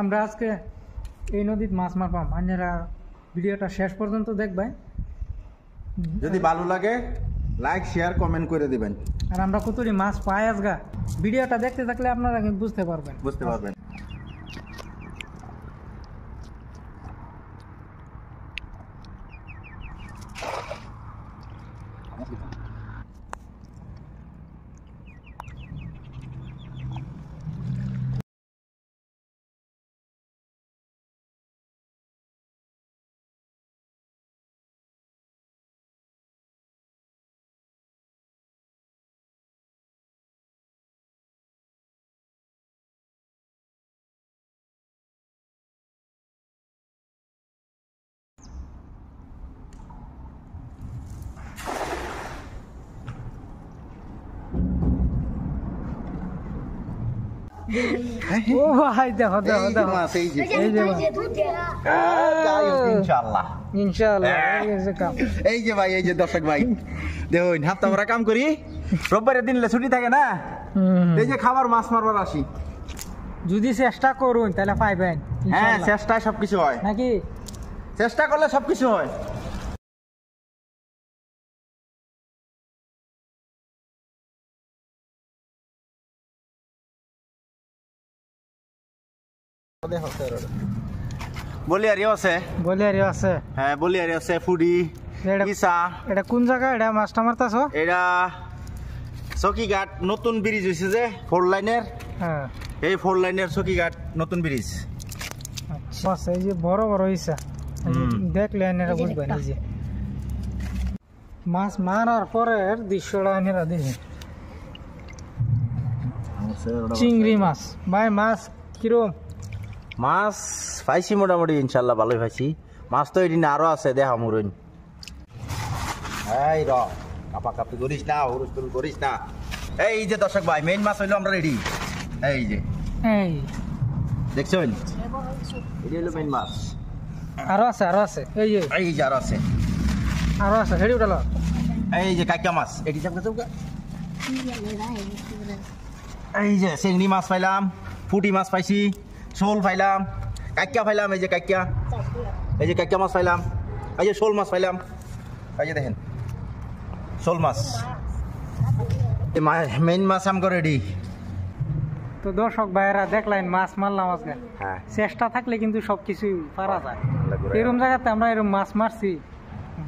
আমরা আজকে এই নদীত মাছ মারপাম, আপনারা ভিডিওটা শেষ পর্যন্ত দেখবেন। যদি ভালো লাগে লাইক শেয়ার কমেন্ট করে দিবেন। আর আমরা কতটি মাছ পাই আজগা ভিডিওটা দেখতে থাকলে আপনারা কিন্তু বুঝতে পারবেন। ও ভাই দেখো দেখো দেখো ইনশাআল্লাহ ইনশাআল্লাহ এই যে ভাই, এই যে দর্শক ভাই দেখুন, হাফতা আমরা কাম করি, রোববারের দিন ছুটি থাকে না, এই যে খাবার মাছ মারবার আসি। যদি চেষ্টা করুন তাহলে পাইবেন। হ্যাঁ, চেষ্টায় সবকিছু হয় নাকি? চেষ্টা করলে সবকিছু হয়। বলিয়ারি আছে, বলিয়ারি আছে। হ্যাঁ বলিয়ারি আছে, ফুডি ইসা। এটা কোন জায়গা? এটা মাছটা মারতাছো? এটা চকিঘাট নতুন ব্রিজ হয়েছে যে 4 লাইনের, হ্যাঁ এই 4 লাইনের চকিঘাট নতুন ব্রিজ। আচ্ছা, এই যে বড় বড় ইসা দেখলে এনারা বুঝবেন। এই যে মাছ মারার পরের দৃশ্যটা এনারা দেখেন। চিংড়ি মাছ ভাই, মাছ কিরম? মাছ পাইছি মোটামুটি, ইনশাল্লাহ ভালোই পাইছি। মাছ তো এদিন আরো আছে, দেখা মুরুন। এই কাপাকাপি করিস না, হুরুস্তুল করিস না। এই যে দর্শক ভাই, মেইন মাছ হইলো আমরা রেডি। এই যে এই দেখছেন, এটি হলো মেইন মাছ। আরো আছে, আরো আছে। এই যে আরো আছে, আরো আছে। হেডি উঠালো। এই যে কাইকা মাছ, এটি এই যে চিংড়ি মাছ পাইলাম, ফুটি মাছ পাইছি, শোল পাইলাম, কাইকা পাইলাম। এই যে কাইকা, এই যে কাইকা মাছ পাইলাম। এই যে শোল মাছ পাইলাম। এই যে দেখেন শোল মাছ, মেইন মাছ আমগো রেডি। তো দর্শক ভাইয়েরা দেখলেন মাছ মারলাম আজকে। হ্যাঁ, চেষ্টা থাকলে কিন্তু সবকিছু পারা যায়। এরকম জায়গাতে আমরা এরকম মাছ মারছি,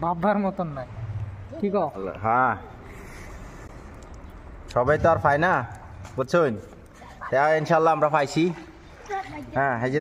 ভাববার মতন নাই। কি কও? হ্যাঁ, সবাই তো আর পায় না, বুঝছেন? ইনশাল্লাহ আমরা পাইছি। হ্যাঁ,